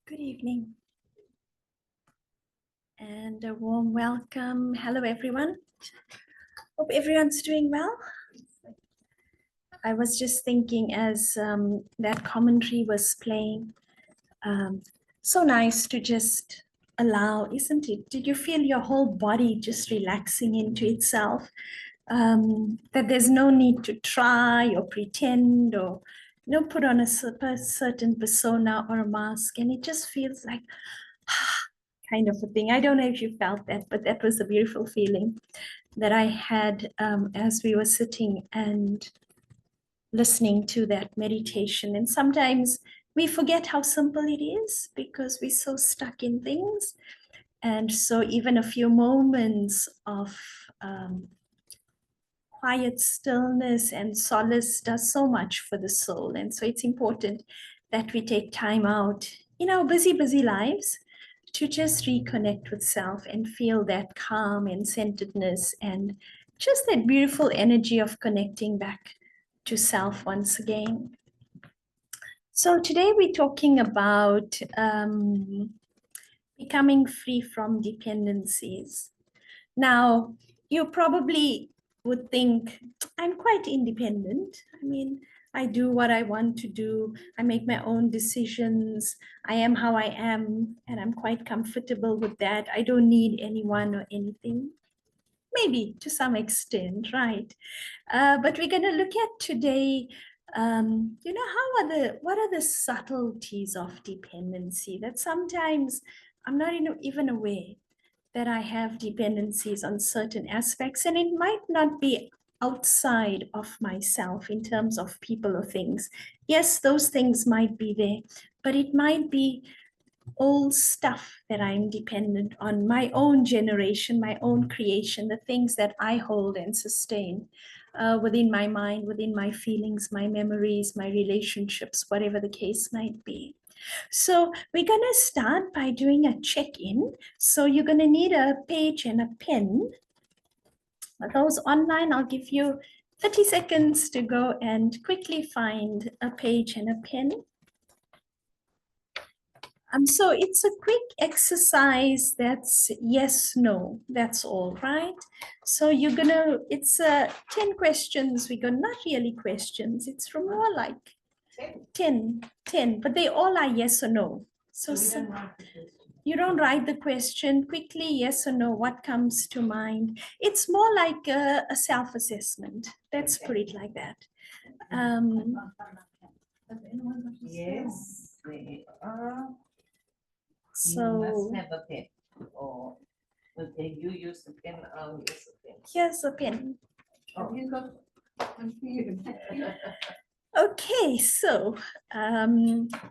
Good evening and a warm welcome. Hello, everyone. Hope everyone's doing well. I was just thinking as that commentary was playing, so nice to just allow, isn't it? Did you feel your whole body just relaxing into itself? That there's no need to try or pretend or put on a certain persona or a mask, and it just feels like kind of a thing. I don't know if you felt that, but that was a beautiful feeling that I had as we were sitting and listening to that meditation. And sometimes we forget how simple it is because we're so stuck in things. And so even a few moments of quiet stillness and solace does so much for the soul. And so it's important that we take time out in our busy lives to just reconnect with self and feel that calm and centeredness and just that beautiful energy of connecting back to self once again. So today we're talking about becoming free from dependencies. Now, you probably would think I'm quite independent. I mean, I do what I want to do. I make my own decisions. I am how I am, and I'm quite comfortable with that. I don't need anyone or anything. Maybe to some extent, right? But we're going to look at today. What are the subtleties of dependency that sometimes I'm not even aware that I have dependencies on certain aspects, and it might not be outside of myself in terms of people or things. Yes, those things might be there, but it might be old stuff that I'm dependent on, my own generation, my own creation, the things that I hold and sustain within my mind, within my feelings, my memories, my relationships, whatever the case might be. So we're going to start by doing a check-in. So you're going to need a page and a pen. For those online, I'll give you 30 seconds to go and quickly find a page and a pen. So it's a quick exercise that's yes, no, that's all, right? So it's 10 questions. We go, not really questions. It's from more like 10, but they all are yes or no. So you don't write the question quickly, yes or no, what comes to mind. It's more like a self-assessment. Let's put it like that. Yes, they are. You So must have a pen. Or okay, you use the pen, I'll use the pen. here's a pen. Oh, you got Okay, so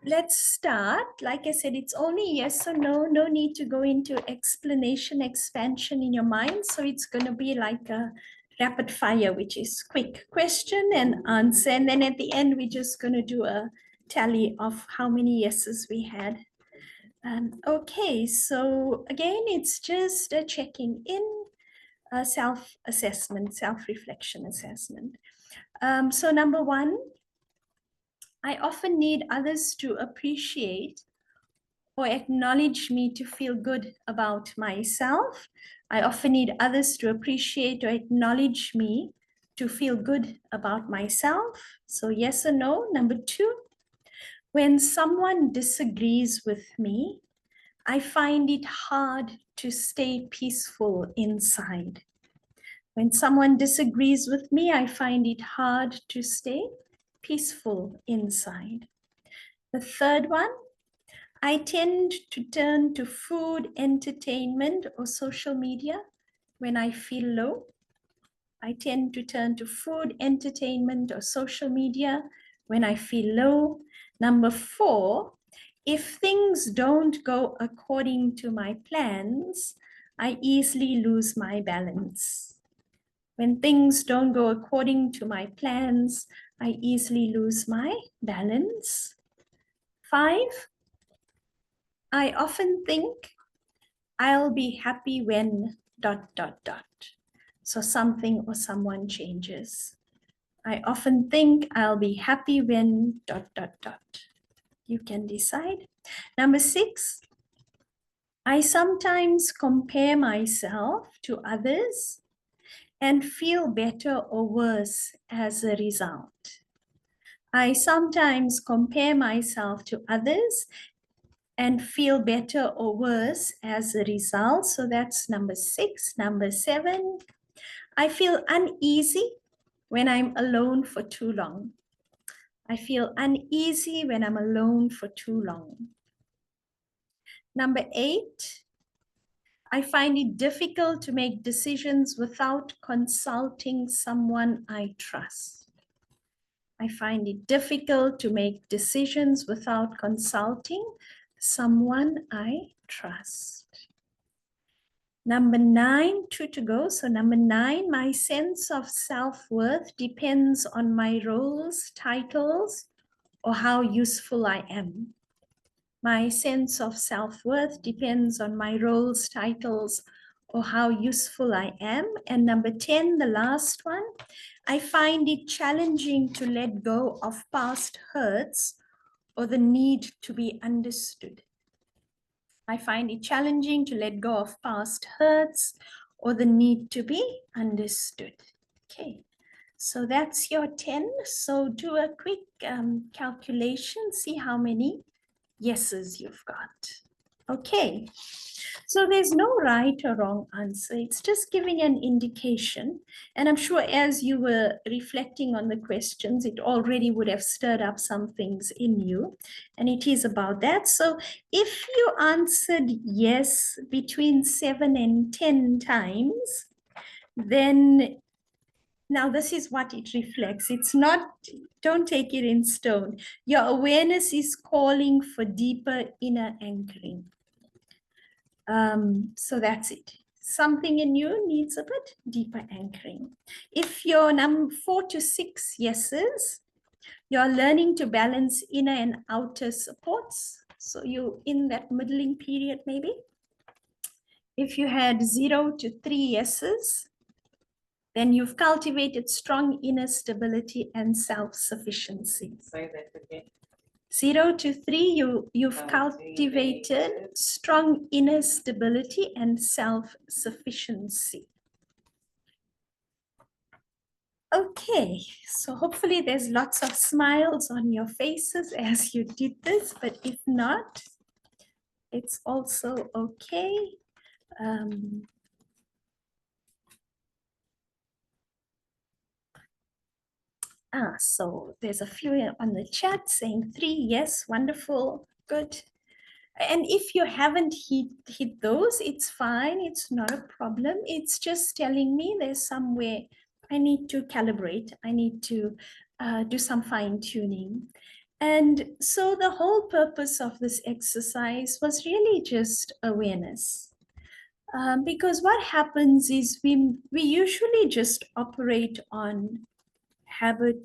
let's start. Like I said, it's only yes or no, no need to go into explanation, expansion in your mind. So it's going to be like a rapid fire, which is quick question and answer. And then at the end, we're just going to do a tally of how many yeses we had. Okay, so again, it's just a checking in, a self-assessment, self-reflection assessment. So number one, I often need others to appreciate or acknowledge me to feel good about myself. I often need others to appreciate or acknowledge me to feel good about myself. So yes or no. Number two, when someone disagrees with me, I find it hard to stay peaceful inside. When someone disagrees with me, I find it hard to stay peaceful inside. The third one, I tend to turn to food, entertainment, or social media when I feel low. I tend to turn to food, entertainment, or social media when I feel low. Number four, if things don't go according to my plans, I easily lose my balance. When things don't go according to my plans, I easily lose my balance. Five, I often think I'll be happy when ... So something or someone changes. I often think I'll be happy when ... You can decide. Number 6, I sometimes compare myself to others and feel better or worse as a result. I sometimes compare myself to others and feel better or worse as a result. So that's number 6. Number 7, I feel uneasy when I'm alone for too long. I feel uneasy when I'm alone for too long. Number 8, I find it difficult to make decisions without consulting someone I trust. I find it difficult to make decisions without consulting someone I trust. Number 9, 2 to go. So number 9, my sense of self-worth depends on my roles, titles, or how useful I am. My sense of self-worth depends on my roles, titles, or how useful I am. And number 10, the last one, I find it challenging to let go of past hurts or the need to be understood. I find it challenging to let go of past hurts or the need to be understood. Okay, so that's your 10. So do a quick calculation, see how many yeses you've got. Okay, so there's no right or wrong answer. It's just giving an indication. And I'm sure as you were reflecting on the questions, it already would have stirred up some things in you. And it is about that. So if you answered yes between 7 and 10 times, then now this is what it reflects. It's not, don't take it in stone. Your awareness is calling for deeper inner anchoring. So that's it. Something in you needs a bit deeper anchoring. If you're 4 to 6 yeses, you're learning to balance inner and outer supports. So you're in that middling period maybe. If you had 0 to 3 yeses, then you've cultivated strong inner stability and self-sufficiency. Say that again. 0 to 3, you've cultivated strong inner stability and self-sufficiency. Okay, so hopefully there's lots of smiles on your faces as you did this, but if not, it's also okay. So there's a few on the chat saying 3, yes, wonderful, good. And if you haven't hit those, it's fine. It's not a problem. It's just telling me there's somewhere I need to calibrate. I need to do some fine tuning. And so the whole purpose of this exercise was really just awareness. Because what happens is we usually just operate on habit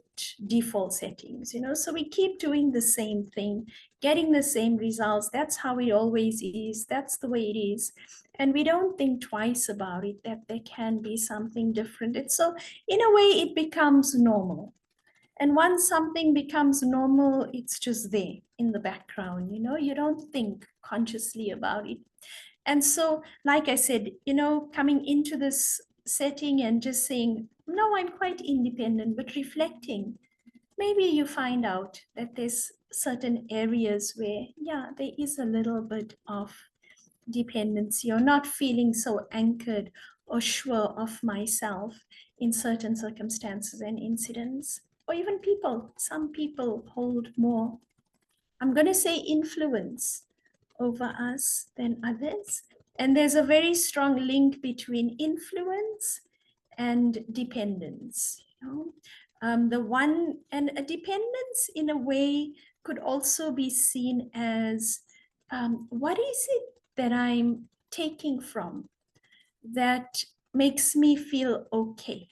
default settings, so we keep doing the same thing, getting the same results. That's how it always is. That's the way it is. And we don't think twice about it, that there can be something different. It's so, in a way, it becomes normal. And once something becomes normal, it's just there in the background, you don't think consciously about it. And so, like I said, coming into this setting and just saying, no, I'm quite independent, but reflecting, maybe you find out that there's certain areas where, yeah, there is a little bit of dependency, or not feeling so anchored or sure of myself in certain circumstances and incidents, or even people. Some people hold more, I'm going to say, influence over us than others. And there's a very strong link between influence and dependence. The one, and a dependence in a way could also be seen as what is it that I'm taking from that makes me feel okay,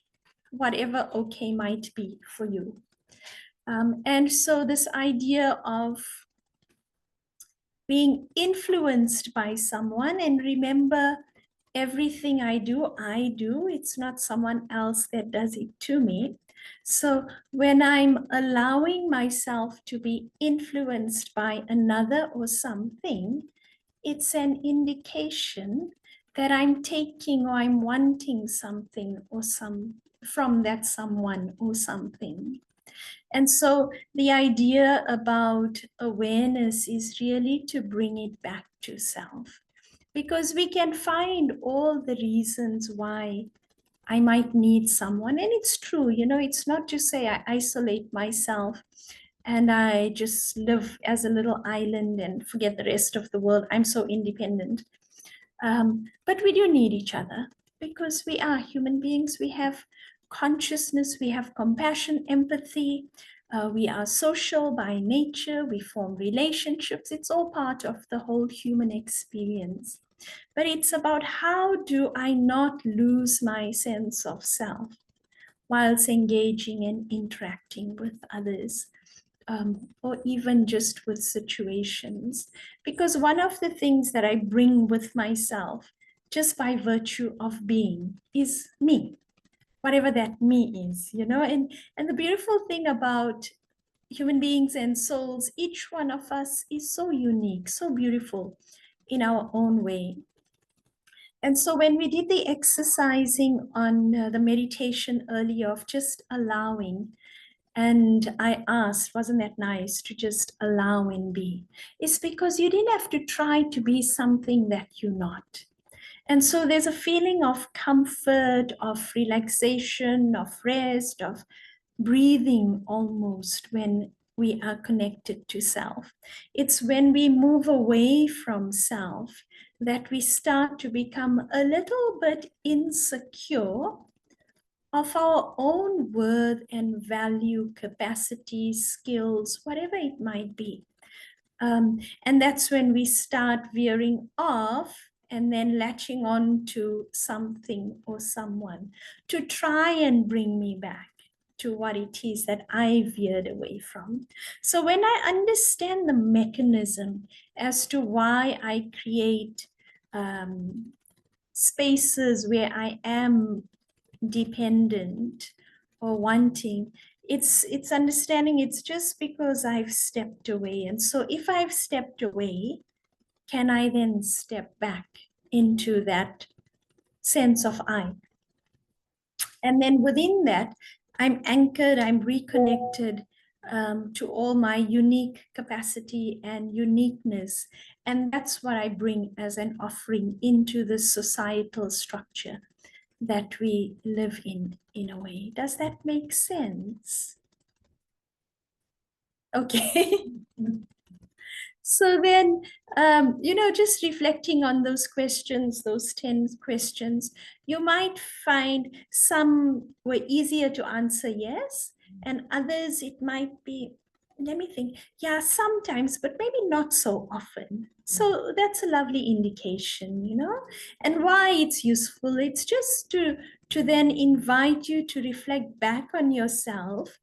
whatever okay might be for you. And so this idea of being influenced by someone, and remember, everything I do, it's not someone else that does it to me. So when I'm allowing myself to be influenced by another or something, it's an indication that I'm taking or I'm wanting something or some from that someone or something. And so the idea about awareness is really to bring it back to self, because we can find all the reasons why I might need someone. And it's true, it's not to say I isolate myself and I just live as a little island and forget the rest of the world. I'm so independent. But we do need each other because we are human beings. We have consciousness, we have compassion, empathy. We are social by nature. We form relationships. It's all part of the whole human experience. But it's about how do I not lose my sense of self whilst engaging and interacting with others, or even just with situations. Because one of the things that I bring with myself, just by virtue of being, is me, whatever that me is, and the beautiful thing about human beings and souls, each one of us is so unique, so beautiful in our own way. And so when we did the exercising on the meditation earlier of just allowing, and I asked, wasn't that nice to just allow and be? It's because you didn't have to try to be something that you're not. And so there's a feeling of comfort, of relaxation, of rest, of breathing almost when we are connected to self. It's when we move away from self that we start to become a little bit insecure of our own worth and value, capacity, skills, whatever it might be. And that's when we start veering off and then latching on to something or someone to try and bring me back to what it is that I veered away from. So when I understand the mechanism as to why I create spaces where I am dependent or wanting, it's understanding it's just because I've stepped away. And so if I've stepped away, can I then step back into that sense of I? And then within that, I'm anchored, I'm reconnected to all my unique capacity and uniqueness. And that's what I bring as an offering into the societal structure that we live in a way. Does that make sense? Okay. So then, just reflecting on those questions, those 10 questions, you might find some were easier to answer yes, and others it might be, let me think, yeah, sometimes, but maybe not so often. So that's a lovely indication. And why it's useful, it's just to then invite you to reflect back on yourself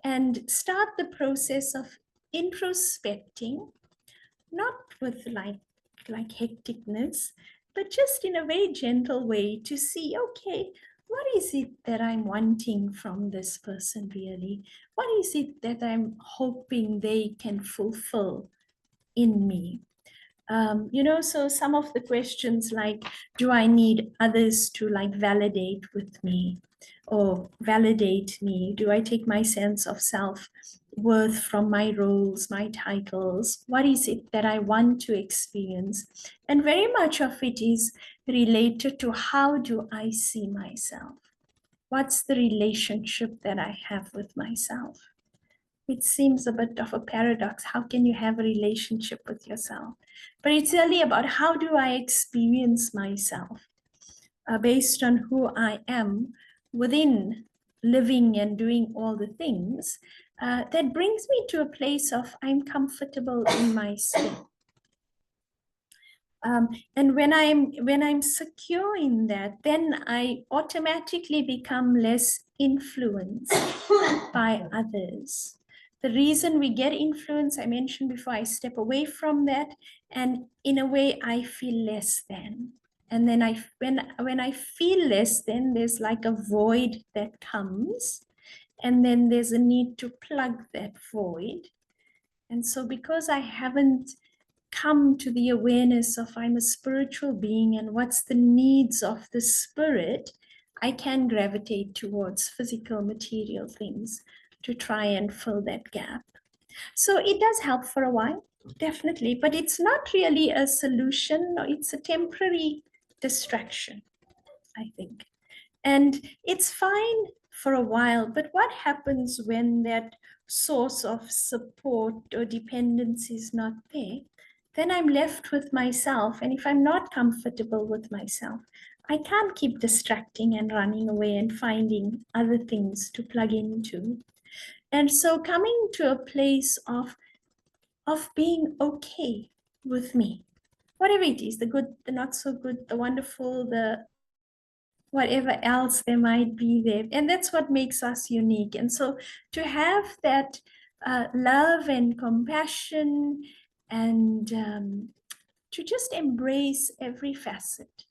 and start the process of introspecting, not with like hecticness, but just in a very gentle way to see, okay, what is it that I'm wanting from this person really? What is it that I'm hoping they can fulfill in me? So some of the questions like, do I need others to like validate with me or validate me? Do I take my sense of self worth from my roles, my titles? What is it that I want to experience? And very much of it is related to how do I see myself? What's the relationship that I have with myself? It seems a bit of a paradox. How can you have a relationship with yourself? But it's really about how do I experience myself based on who I am within living and doing all the things that brings me to a place of I'm comfortable in my skin. And when I'm secure in that, then I automatically become less influenced by others. The reason we get influence, I mentioned before, I step away from that, and in a way, I feel less than. And then when I feel less than, there's like a void that comes. And then there's a need to plug that void. And so because I haven't come to the awareness of I'm a spiritual being and what's the needs of the spirit, I can gravitate towards physical material things to try and fill that gap. So it does help for a while, definitely, but it's not really a solution. It's a temporary distraction, I think. And it's fine for a while, but what happens when that source of support or dependency is not there? Then I'm left with myself. And if I'm not comfortable with myself, I can't keep distracting and running away and finding other things to plug into. And so coming to a place of being okay with me, whatever it is, the good, the not so good, the wonderful, the whatever else there might be there. And that's what makes us unique. And so to have that love and compassion and to just embrace every facet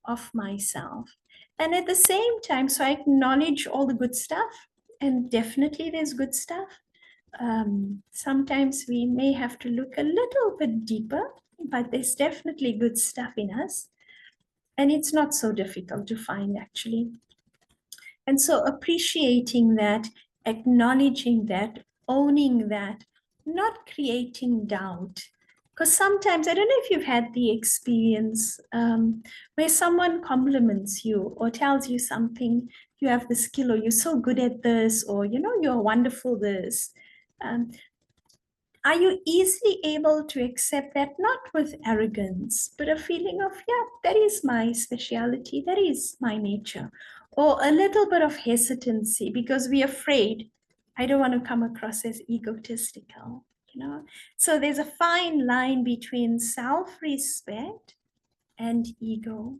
of myself. And at the same time, so I acknowledge all the good stuff, and definitely there's good stuff. Sometimes we may have to look a little bit deeper, but there's definitely good stuff in us. And it's not so difficult to find, actually. And so appreciating that, acknowledging that, owning that, not creating doubt. Because sometimes, I don't know if you've had the experience where someone compliments you or tells you something, you have the skill, or you're so good at this, or you're wonderful this. Um, are you easily able to accept that, not with arrogance, but a feeling of, yeah, that is my speciality, that is my nature, or a little bit of hesitancy because we're afraid, I don't want to come across as egotistical, So there's a fine line between self-respect and ego.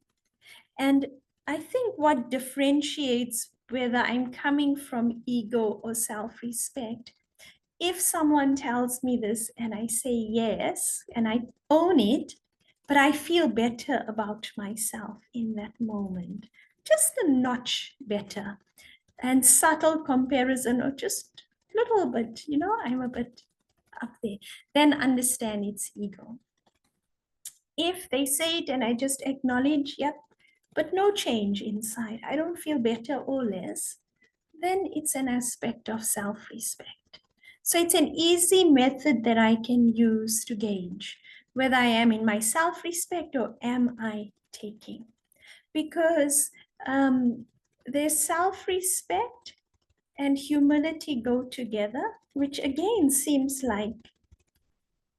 And I think what differentiates whether I'm coming from ego or self-respect, if someone tells me this and I say yes and I own it, but I feel better about myself in that moment, just a notch better, and subtle comparison or just a little bit, I'm a bit up there, then understand it's ego. If they say it and I just acknowledge, yep, but no change inside, I don't feel better or less, then it's an aspect of self-respect. So it's an easy method that I can use to gauge whether I am in my self-respect or am I taking. Because there's self-respect and humility go together, which again seems like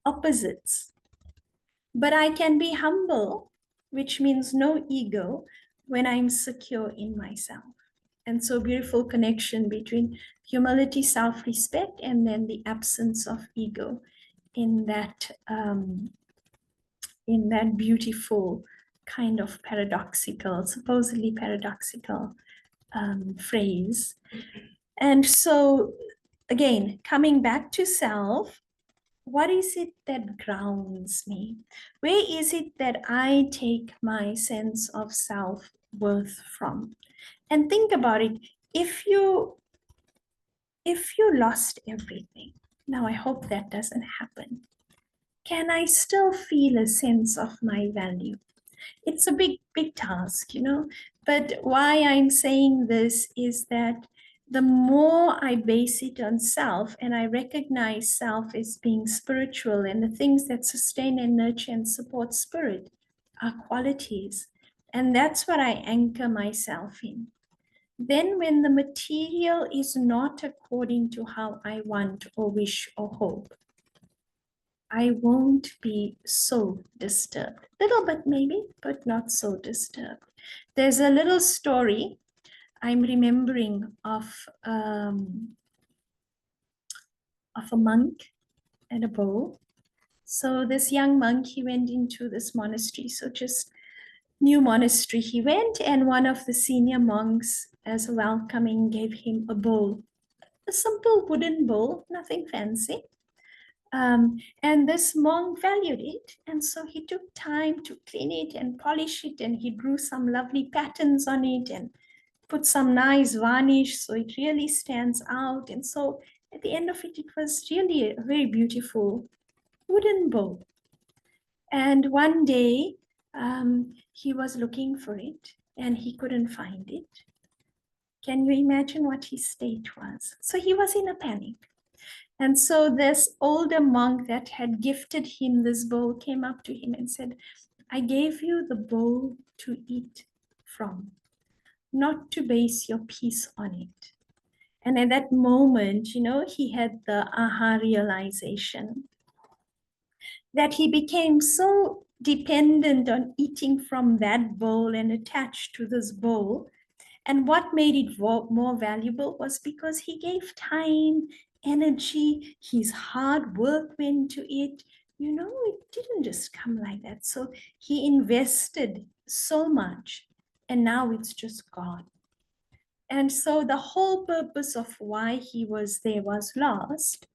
opposites. But I can be humble, which means no ego, when I'm secure in myself. And so beautiful connection between humility, self-respect, and then the absence of ego in that beautiful kind of paradoxical, supposedly paradoxical phrase. And so again, coming back to self, what is it that grounds me? Where is it that I take my sense of self-worth from? And think about it. If you lost everything, now I hope that doesn't happen, can I still feel a sense of my value? It's a big task, but why I'm saying this is that the more I base it on self and I recognize self as being spiritual, and the things that sustain and nurture and support spirit are qualities, and that's what I anchor myself in. Then when the material is not according to how I want or wish or hope, I won't be so disturbed. Little bit maybe, but not so disturbed. There's a little story I'm remembering of a monk and a bow. So this young monk, he went into this monastery. So just new monastery he went, and one of the senior monks, as a welcoming, gave him a bowl, a simple wooden bowl, nothing fancy. And this monk valued it. And so he took time to clean it and polish it. And he drew some lovely patterns on it and put some nice varnish so it really stands out. And so at the end of it, it was really a very beautiful wooden bowl. And one day he was looking for it and he couldn't find it. Can you imagine what his state was? So he was in a panic. And so this older monk that had gifted him this bowl came up to him and said, I gave you the bowl to eat from, not to base your peace on it. And at that moment, he had the aha realization that he became so dependent on eating from that bowl and attached to this bowl. And what made it more valuable was because he gave time, energy, his hard work went to it. It didn't just come like that. So he invested so much, and now it's just gone. And so the whole purpose of why he was there was lost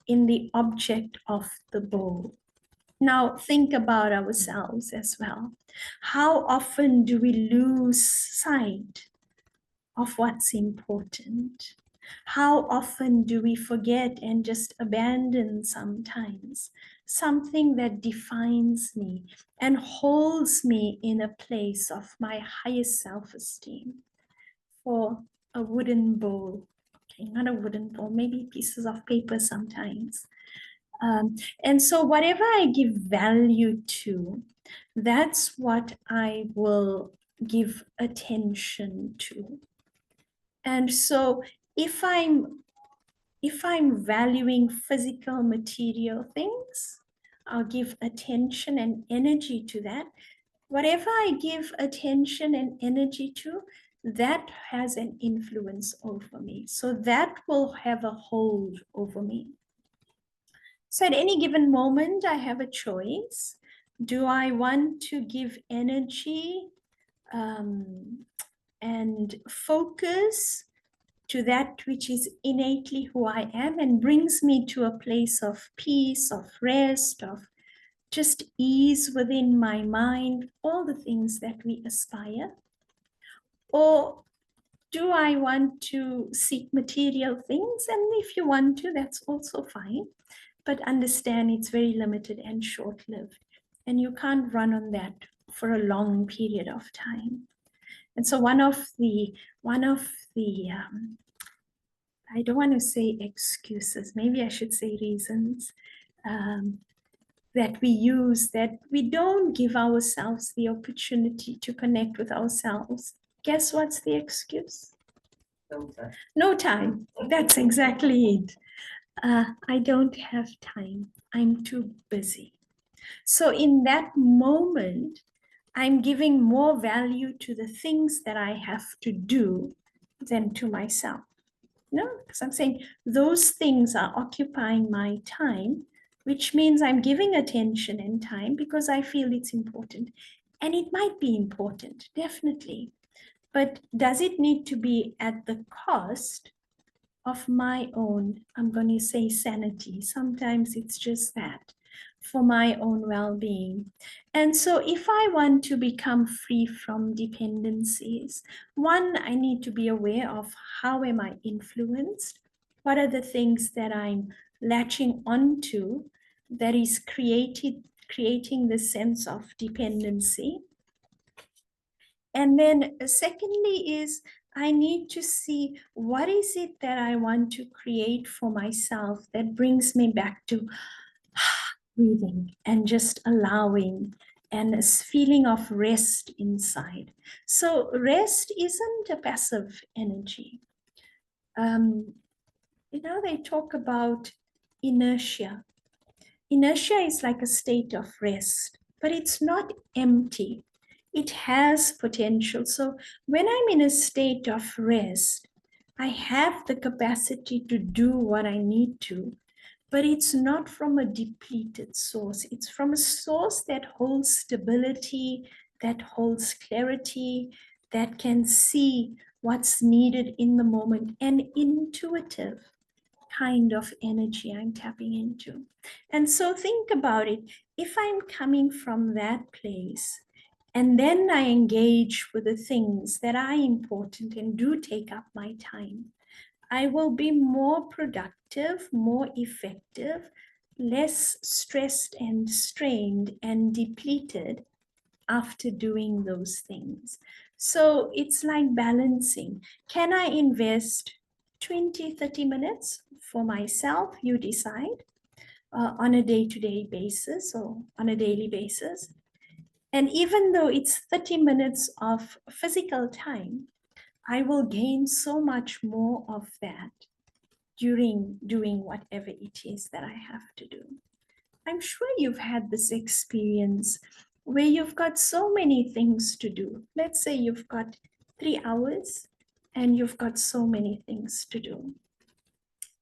in the object of the bowl. Now, think about ourselves as well. How often do we lose sight of what's important? How often do we forget and just abandon sometimes something that defines me and holds me in a place of my highest self-esteem? For a wooden bowl, okay, not a wooden bowl, maybe pieces of paper sometimes. And so whatever I give value to, that's what I will give attention to. And so if I'm valuing physical material things, I'll give attention and energy to that. Whatever I give attention and energy to, that has an influence over me. So that will have a hold over me. So at any given moment, I have a choice. Do I want to give energy and focus to that which is innately who I am and brings me to a place of peace, of rest, of just ease within my mind, all the things that we aspire? Or do I want to seek material things? And if you want to, that's also fine. But understand it's very limited and short-lived. And you can't run on that for a long period of time. And so one of the I don't want to say excuses, maybe I should say reasons, that we use, that we don't give ourselves the opportunity to connect with ourselves. Guess what's the excuse? No time. No time. That's exactly it. I don't have time. I'm too busy. So in that moment, I'm giving more value to the things that I have to do than to myself. No, because I'm saying those things are occupying my time, which means I'm giving attention and time because I feel it's important. And it might be important, definitely. But does it need to be at the cost of my own, I'm going to say sanity? Sometimes it's just that, for my own well-being. And so if I want to become free from dependencies, one, I need to be aware of how am I influenced? What are the things that I'm latching onto that is creating this sense of dependency? And then secondly is I need to see what is it that I want to create for myself that brings me back to breathing and just allowing and a feeling of rest inside. So rest isn't a passive energy. They talk about inertia. Inertia is like a state of rest, but it's not empty. It has potential. So when I'm in a state of rest, I have the capacity to do what I need to, but it's not from a depleted source. It's from a source that holds stability, that holds clarity, that can see what's needed in the moment, and intuitive kind of energy I'm tapping into. And so think about it. If I'm coming from that place And then I engage with the things that are important and do take up my time. I will be more productive, more effective, less stressed and strained and depleted after doing those things. So it's like balancing. Can I invest 20, 30 minutes for myself? You decide on a day-to-day basis or on a daily basis. And even though it's 30 minutes of physical time, I will gain so much more of that during doing whatever it is that I have to do. I'm sure you've had this experience where you've got so many things to do. Let's say you've got 3 hours and you've got so many things to do.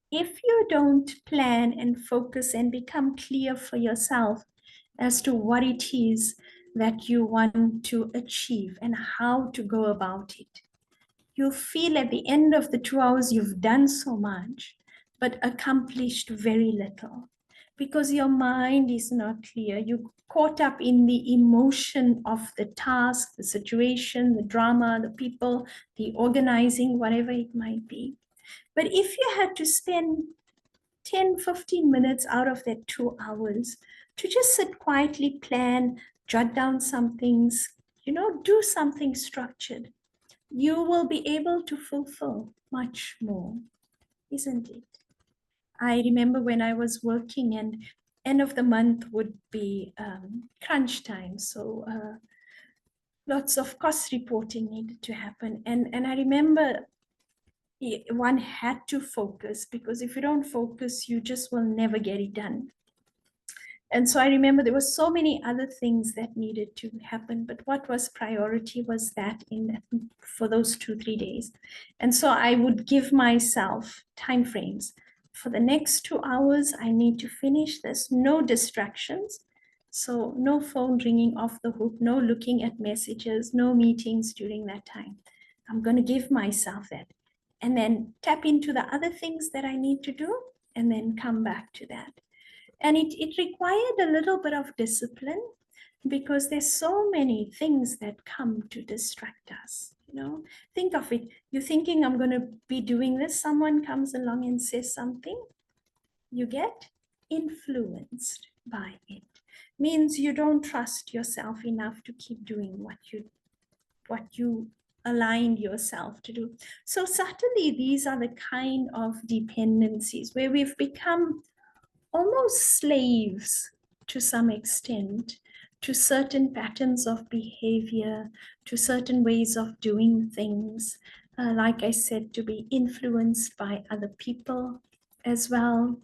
If you don't plan and focus and become clear for yourself as to what it is that you want to achieve and how to go about it, you feel at the end of the 2 hours you've done so much, but accomplished very little because your mind is not clear. You caught up in the emotion of the task, the situation, the drama, the people, the organizing, whatever it might be. But if you had to spend 10, 15 minutes out of that 2 hours to just sit quietly, plan, jot down some things, do something structured, you will be able to fulfill much more, isn't it? I remember when I was working and end of the month would be crunch time. So lots of cost reporting needed to happen. And I remember one had to focus because if you don't focus, you just will never get it done. And so I remember there were so many other things that needed to happen, but what was priority was that for those 2, 3 days. And so I would give myself time frames. For the next 2 hours, I need to finish this, no distractions. So no phone ringing off the hook, no looking at messages, no meetings during that time. I'm going to give myself that. And then tap into the other things that I need to do and then come back to that. And it required a little bit of discipline because there's so many things that come to distract us. Think of it. You're thinking, I'm going to be doing this. Someone comes along and says something. You get influenced by it. Means you don't trust yourself enough to keep doing what you aligned yourself to do. So subtly, these are the kind of dependencies where we've become almost slaves to some extent to certain patterns of behavior, to certain ways of doing things. Like I said, to be influenced by other people as well.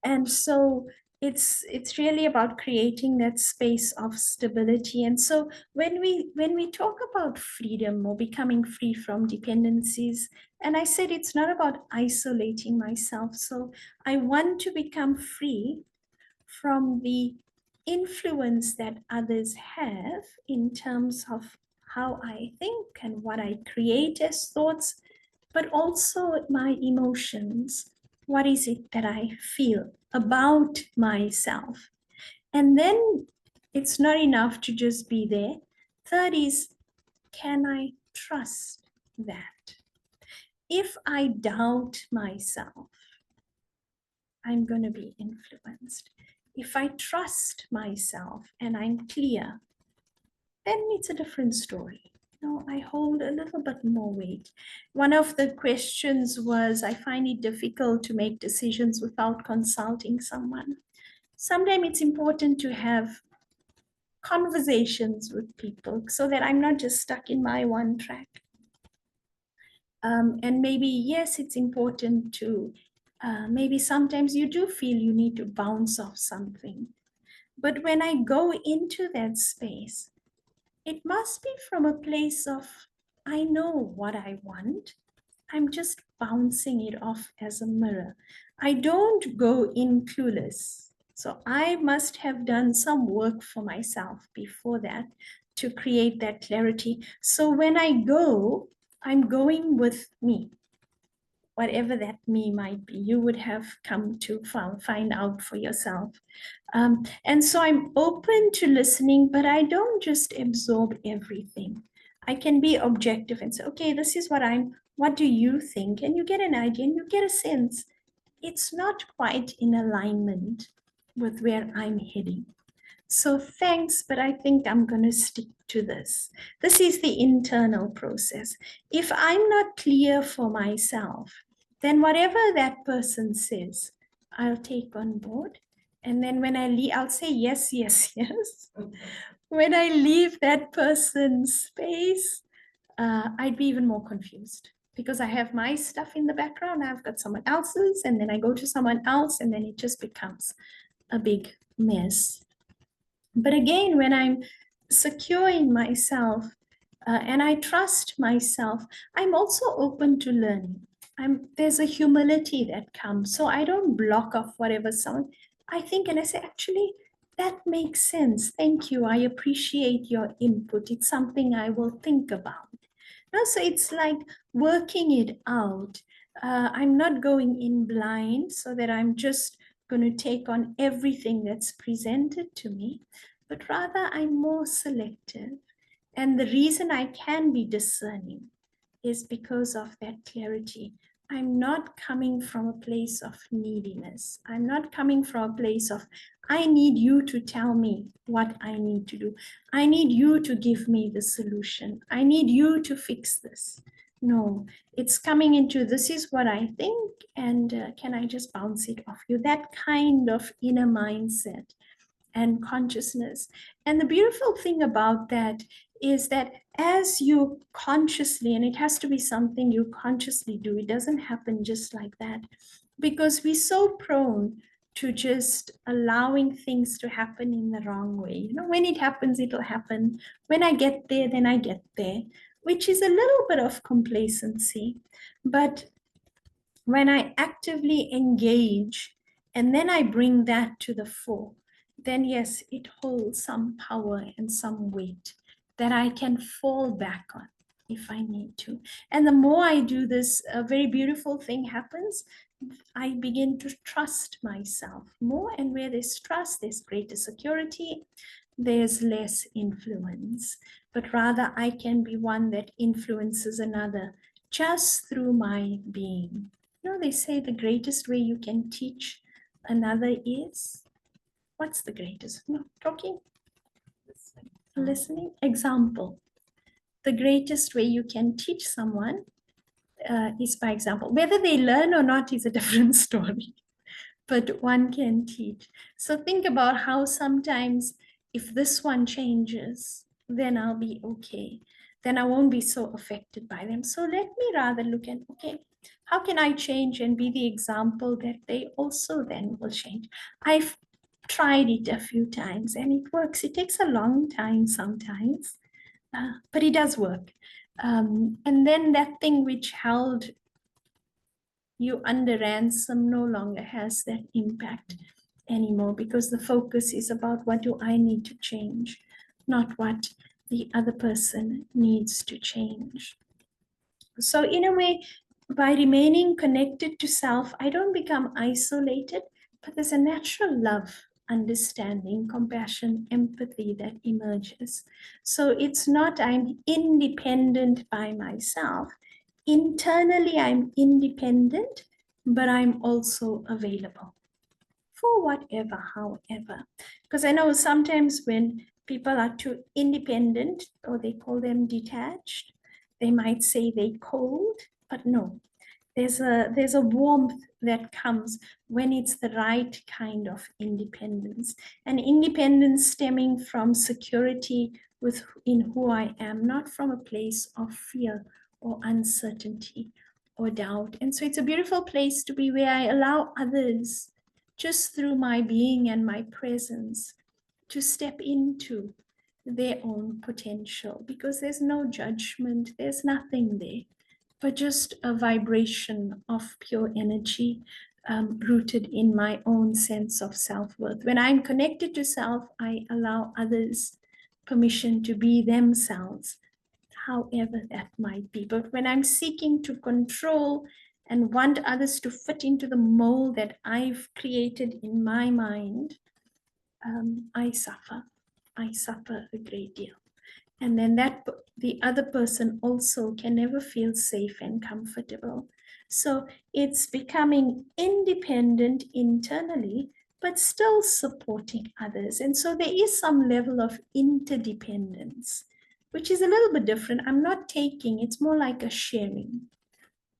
And so it's really about creating that space of stability. And so when we talk about freedom or becoming free from dependencies, and I said it's not about isolating myself. So I want to become free from the influence that others have in terms of how I think and what I create as thoughts, but also my emotions. What is it that I feel about myself? And then it's not enough to just be there. Third is, can I trust that? If I doubt myself, I'm going to be influenced. If I trust myself and I'm clear, then it's a different story. I hold a little bit more weight. One of the questions was, I find it difficult to make decisions without consulting someone. Sometimes it's important to have conversations with people so that I'm not just stuck in my one track. And maybe, yes, it's important to, maybe sometimes you do feel you need to bounce off something. But when I go into that space, it must be from a place of, I know what I want. I'm just bouncing it off as a mirror. I don't go in clueless. So I must have done some work for myself before that to create that clarity. So when I go, I'm going with me. whatever that me might be, you would have come to find out for yourself. And so I'm open to listening, but I don't just absorb everything. I can be objective and say, okay, this is what do you think? And you get an idea and you get a sense. It's not quite in alignment with where I'm heading. So thanks, but I think I'm going to stick to this. This is the internal process. If I'm not clear for myself, then whatever that person says, I'll take on board. And then when I leave, I'll say yes, yes, yes. When I leave that person's space, I'd be even more confused because I have my stuff in the background, I've got someone else's, and then I go to someone else, and then it just becomes a big mess. But again, when I'm secure in myself and I trust myself, I'm also open to learning. There's a humility that comes. So I don't block off whatever someone, I think, and I say, actually, that makes sense. Thank you. I appreciate your input. It's something I will think about. So it's like working it out. I'm not going in blind so that I'm just going to take on everything that's presented to me, but rather I'm more selective. And the reason I can be discerning is because of that clarity. I'm not coming from a place of neediness. I'm not coming from a place of, I need you to tell me what I need to do. I need you to give me the solution. I need you to fix this. No, it's coming into, this is what I think, and can I just bounce it off you? That kind of inner mindset and consciousness. And the beautiful thing about that is that as you consciously, and it has to be something you consciously do, it doesn't happen just like that, because we're so prone to just allowing things to happen in the wrong way. You know, when it happens, it'll happen. When I get there, then I get there, which is a little bit of complacency. But when I actively engage and then I bring that to the fore, then yes, it holds some power and some weight that I can fall back on if I need to. And the more I do this, a very beautiful thing happens. I begin to trust myself more. And where there's trust, there's greater security, there's less influence, but rather I can be one that influences another just through my being. You know, they say the greatest way you can teach another is, what's the greatest? No, talking, listening, example. The greatest way you can teach someone is by example. Whether they learn or not is a different story, but one can teach. So think about how sometimes if this one changes, then I'll be okay. Then I won't be so affected by them. So let me rather look at, okay, how can I change and be the example that they also then will change? I've tried it a few times and it works. It takes a long time sometimes, but it does work. And then that thing which held you under ransom no longer has that impact anymore, because the focus is about what do I need to change, not what the other person needs to change. So in a way, by remaining connected to self, I don't become isolated, but there's a natural love, understanding, compassion, empathy that emerges. So it's not I'm independent by myself. Internally, I'm independent, but I'm also available for whatever, however. Because I know sometimes when people are too independent, or they call them detached, they might say they cold, but no, there's a warmth that comes when it's the right kind of independence, and independence stemming from security in who I am, not from a place of fear or uncertainty or doubt. And so it's a beautiful place to be, where I allow others, just through my being and my presence, to step into their own potential, because there's no judgment, there's nothing there, but just a vibration of pure energy, rooted in my own sense of self-worth. When I'm connected to self, I allow others permission to be themselves, however that might be. But when I'm seeking to control and want others to fit into the mold that I've created in my mind, I suffer. I suffer a great deal. And then the other person also can never feel safe and comfortable. So it's becoming independent internally, but still supporting others. And so there is some level of interdependence, which is a little bit different. I'm not taking, it's more like a sharing,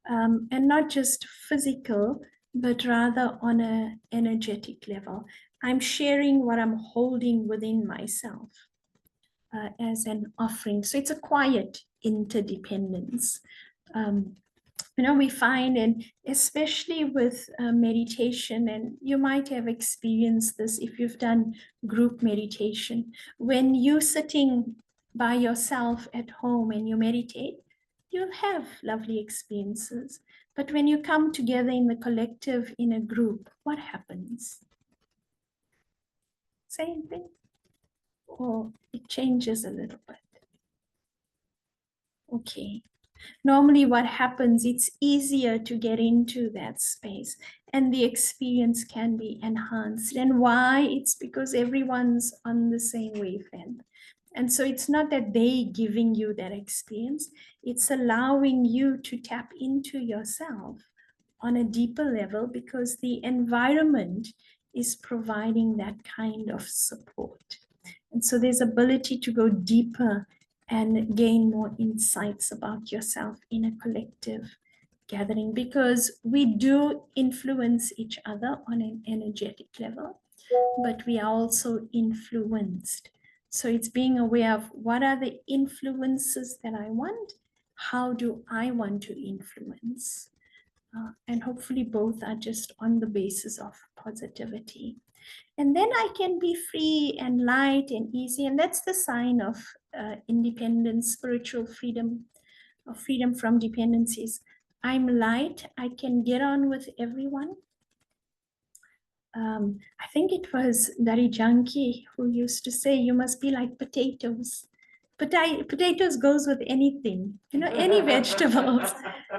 and not just physical, but rather on an energetic level. I'm sharing what I'm holding within myself as an offering. So it's a quiet interdependence. Um, we find, and especially with meditation, and you might have experienced this if you've done group meditation, when you're sitting by yourself at home and you meditate, you'll have lovely experiences. But when you come together in the collective, in a group, what happens? Same thing? Or it changes a little bit? Okay. Normally what happens, it's easier to get into that space and the experience can be enhanced. And why? It's because everyone's on the same wavelength. And so it's not that they giving you that experience, it's allowing you to tap into yourself on a deeper level because the environment is providing that kind of support. And so there's ability to go deeper and gain more insights about yourself in a collective gathering, because we do influence each other on an energetic level, but we are also influenced. So it's being aware of what are the influences that I want, how do I want to influence? And hopefully both are just on the basis of positivity. And then I can be free and light and easy. And that's the sign of independence, spiritual freedom, or freedom from dependencies. I'm light. I can get on with everyone. I think it was Dari Janki who used to say, you must be like potatoes. Potatoes goes with anything, any vegetables.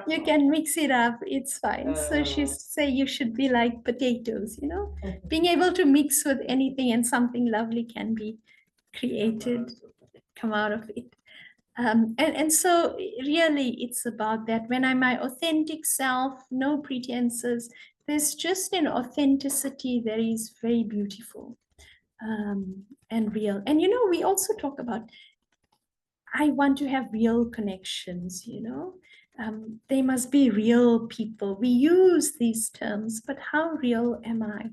You can mix it up, it's fine. So she say you should be like potatoes, being able to mix with anything and something lovely can be created, come out of it. And so really it's about that. When I'm my authentic self, no pretenses, there's just an authenticity that is very beautiful and real. And we also talk about, I want to have real connections, they must be real people. We use these terms, but how real am I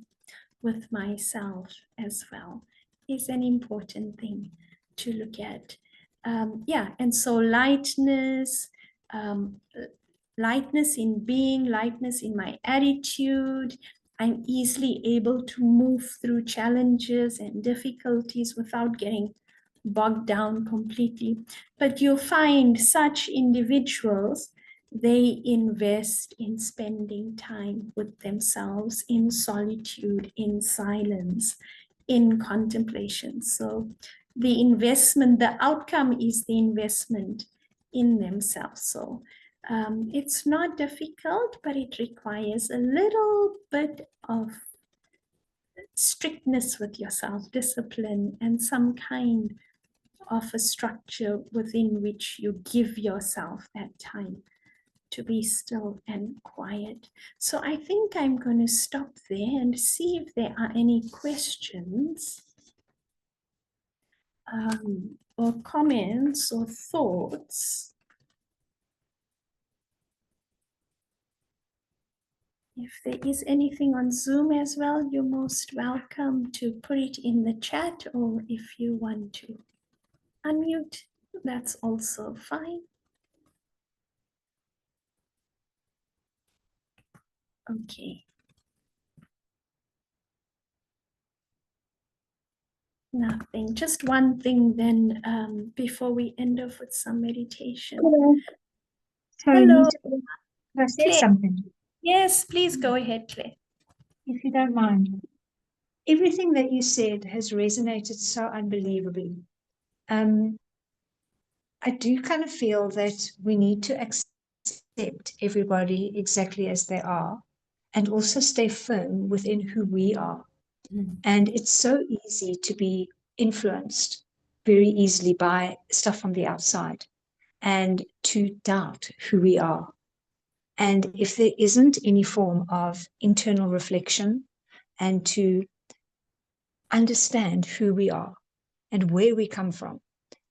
with myself as well is an important thing to look at. And so lightness, um, lightness in being, lightness in my attitude. I'm easily able to move through challenges and difficulties without getting bogged down completely. But you'll find such individuals, they invest in spending time with themselves in solitude, in silence, in contemplation. So the investment, the outcome is the investment in themselves. So it's not difficult, but it requires a little bit of strictness with yourself, discipline, and some kind of a structure within which you give yourself that time to be still and quiet. So I think I'm going to stop there and see if there are any questions or comments or thoughts. If there is anything on Zoom as well, you're most welcome to put it in the chat, or if you want to unmute, that's also fine. Okay. Nothing, just one thing then before we end off with some meditation. Hello. Sorry, Hello, Nita, can I say Claire. something, Yes, please go ahead, Claire. if you don't mind? Everything that you said has resonated so unbelievably. I do kind of feel that we need to accept accept everybody exactly as they are, and also stay firm within who we are. And it's so easy to be influenced very easily by stuff from the outside and to doubt who we are. And if there isn't any form of internal reflection and to understand who we are and where we come from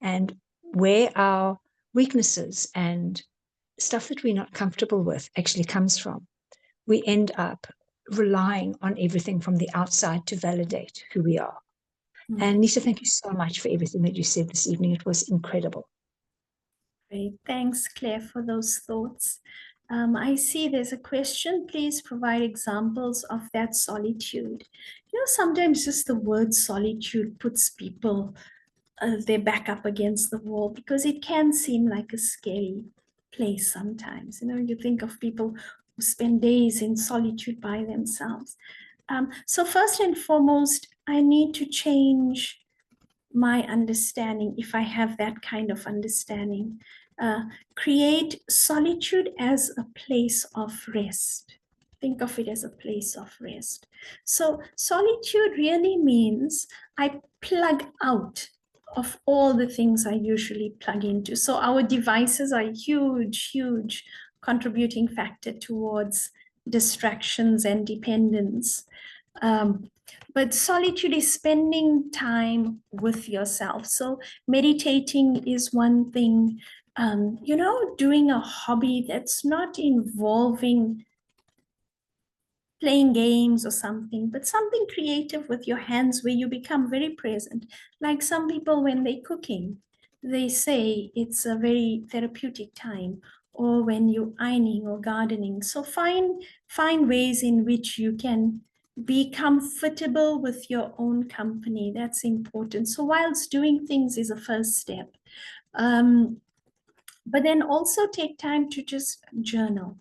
and where our weaknesses and stuff that we're not comfortable with actually comes from, we end up relying on everything from the outside to validate who we are. And Nisha, thank you so much for everything that you said this evening. It was incredible. Great. Thanks, Claire, for those thoughts. I see there's a question. Please provide examples of that solitude. You know, sometimes just the word solitude puts people their back up against the wall because it can seem like a scary place sometimes. You know, you think of people who spend days in solitude by themselves. So first and foremost, I need to change my understanding, if I have that kind of understanding. Create solitude as a place of rest. Think of it as a place of rest. So solitude really means I plug out of all the things I usually plug into. So our devices are a huge, huge contributing factor towards distractions and dependence. But solitude is spending time with yourself. So meditating is one thing. You know, doing a hobby that's not involving playing games or something, but something creative with your hands where you become very present. Like some people, when they're cooking, they say it's a very therapeutic time, or when you're ironing or gardening. So find ways in which you can be comfortable with your own company. That's important. So whilst doing things is a first step. But then also take time to just journal.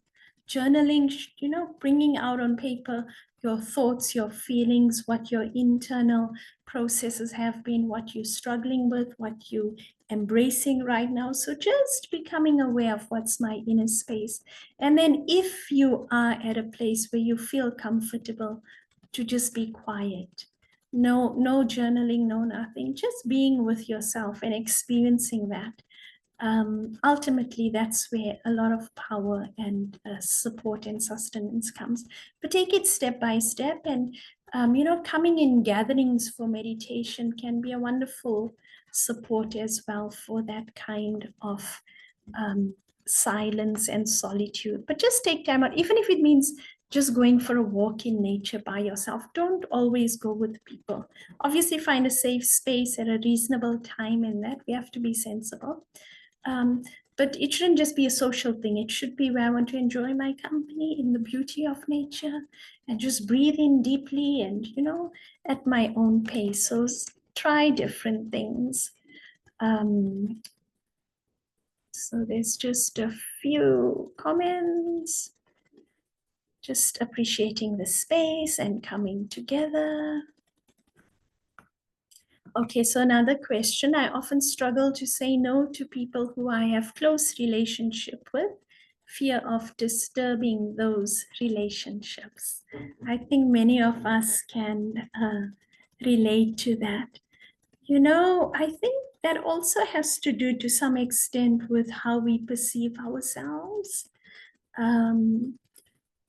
Journaling, you know, bringing out on paper your thoughts, your feelings, what your internal processes have been, what you're struggling with, what you embracing right now. So just becoming aware of what's my inner space. And then if you are at a place where you feel comfortable, to just be quiet. No journaling, no nothing, just being with yourself and experiencing that. Ultimately, that's where a lot of power and support and sustenance comes. But take it step by step. And, you know, coming in gatherings for meditation can be a wonderful support as well for that kind of silence and solitude. But just take time out, even if it means just going for a walk in nature by yourself. Don't always go with people. Obviously, find a safe space at a reasonable time, and that we have to be sensible. But it shouldn't just be a social thing. It should be where I want to enjoy my company in the beauty of nature and just breathe in deeply and, you know, at my own pace. So try different things. So there's just a few comments. Just appreciating the space and coming together. Okay, so another question. I often struggle to say no to people who I have close relationship with, fear of disturbing those relationships. I think many of us can relate to that. You know, I think that also has to do to some extent with how we perceive ourselves.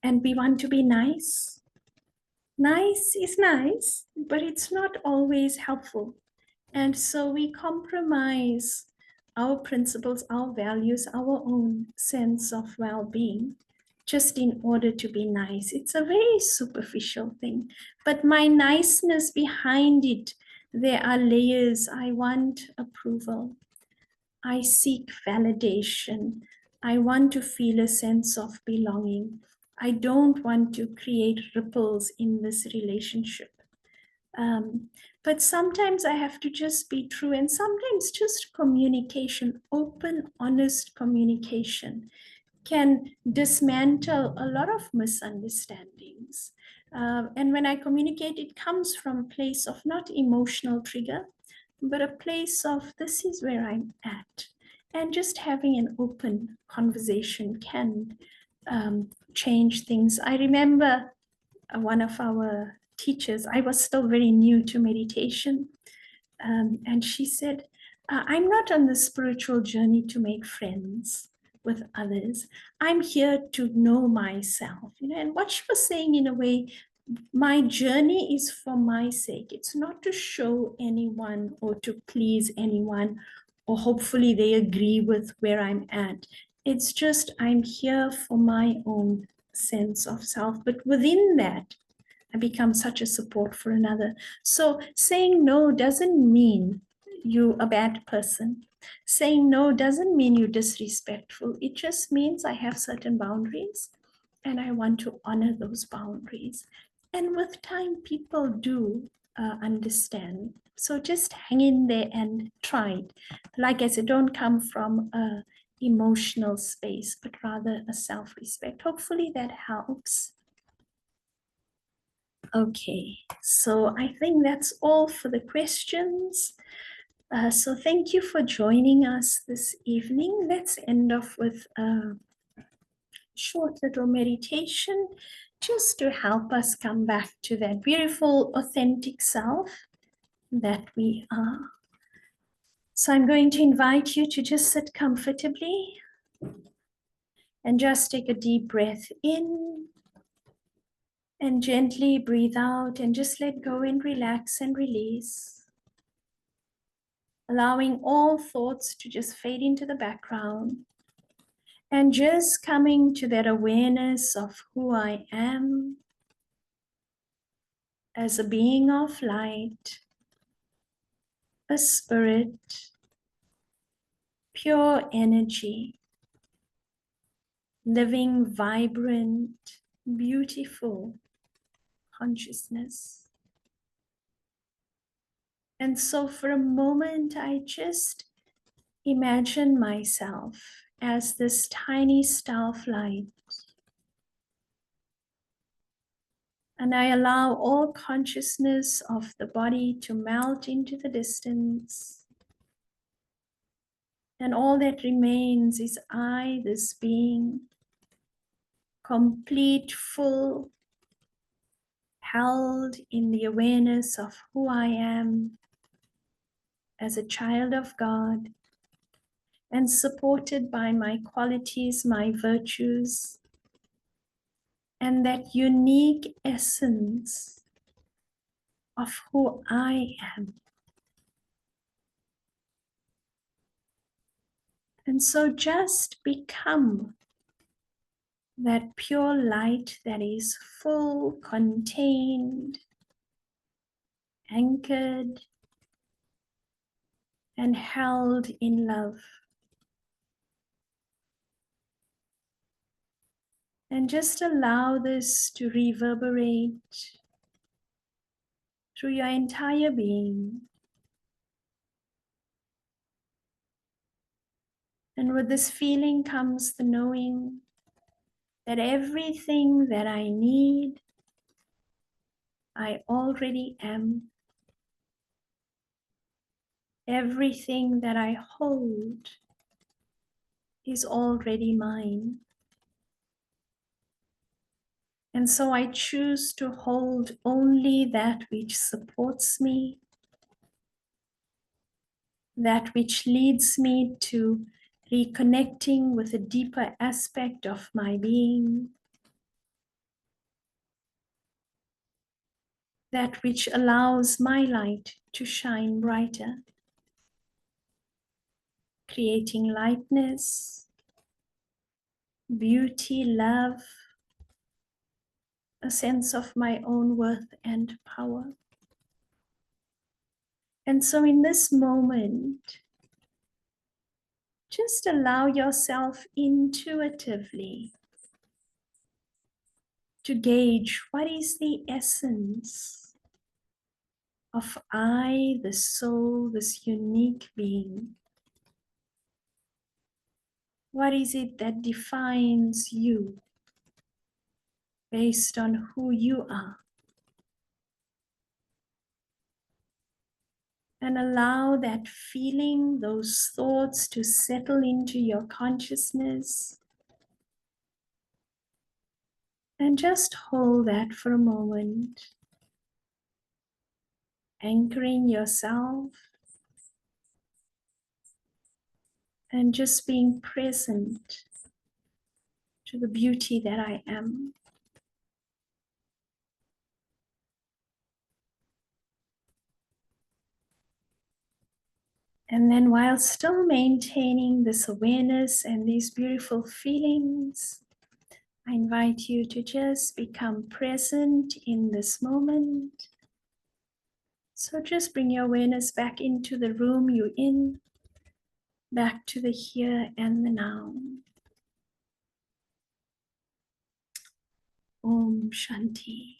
And we want to be nice. Nice is nice, but it's not always helpful. And so we compromise our principles, our values, our own sense of well-being, just in order to be nice. It's a very superficial thing. But my niceness behind it, there are layers. I want approval. I seek validation. I want to feel a sense of belonging. I don't want to create ripples in this relationship. But sometimes I have to just be true, and sometimes just communication, open, honest communication can dismantle a lot of misunderstandings. And when I communicate, it comes from a place of not emotional trigger, but a place of this is where I'm at. And just having an open conversation can change things. I remember one of our teachers, I was still very new to meditation, and she said, I'm not on the spiritual journey to make friends with others. I'm here to know myself. And what she was saying, in a way, my journey is for my sake. It's not to show anyone or to please anyone, or hopefully they agree with where I'm at. It's just I'm here for my own sense of self. But within that, I become such a support for another. So saying no doesn't mean you're a bad person. Saying no doesn't mean you're disrespectful. It just means I have certain boundaries and I want to honor those boundaries. And with time, people do understand. So just hang in there and try it. Like I said, don't come from a emotional space, but rather a self-respect. Hopefully that helps. Okay, so I think that's all for the questions. So thank you for joining us this evening. Let's end off with a short little meditation just to help us come back to that beautiful, authentic self that we are. So I'm going to invite you to just sit comfortably and just take a deep breath in and gently breathe out and just let go and relax and release. Allowing all thoughts to just fade into the background and just coming to that awareness of who I am as a being of light, a spirit, pure energy, living, vibrant, beautiful consciousness. And so for a moment, I just imagine myself as this tiny star of light. And I allow all consciousness of the body to melt into the distance. And all that remains is I, this being, complete, full, held in the awareness of who I am as a child of God, and supported by my qualities, my virtues, and that unique essence of who I am. And so just become that pure light that is full, contained, anchored, and held in love. And just allow this to reverberate through your entire being. And with this feeling comes the knowing that everything that I need, I already am. Everything that I hold is already mine. And so I choose to hold only that which supports me, that which leads me to reconnecting with a deeper aspect of my being, that which allows my light to shine brighter, creating lightness, beauty, love, a sense of my own worth and power. And so in this moment, just allow yourself intuitively to gauge what is the essence of I, the soul, this unique being. What is it that defines you based on who you are? And allow that feeling, those thoughts to settle into your consciousness. And just hold that for a moment, anchoring yourself and just being present to the beauty that I am. And then while still maintaining this awareness and these beautiful feelings, I invite you to just become present in this moment. So just bring your awareness back into the room you're in, back to the here and the now. Om Shanti.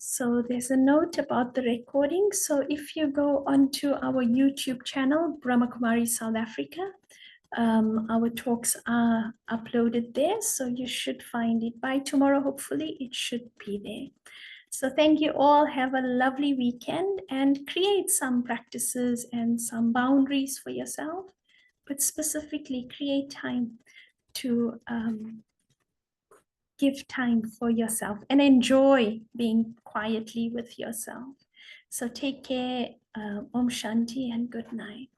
So there's a note about the recording. So if you go onto our YouTube channel, Brahma Kumari South Africa, our talks are uploaded there. So you should find it by tomorrow. Hopefully it should be there. So thank you all. Have a lovely weekend and create some practices and some boundaries for yourself, but specifically create time to give time for yourself and enjoy being quietly with yourself. So take care, Om Shanti and good night.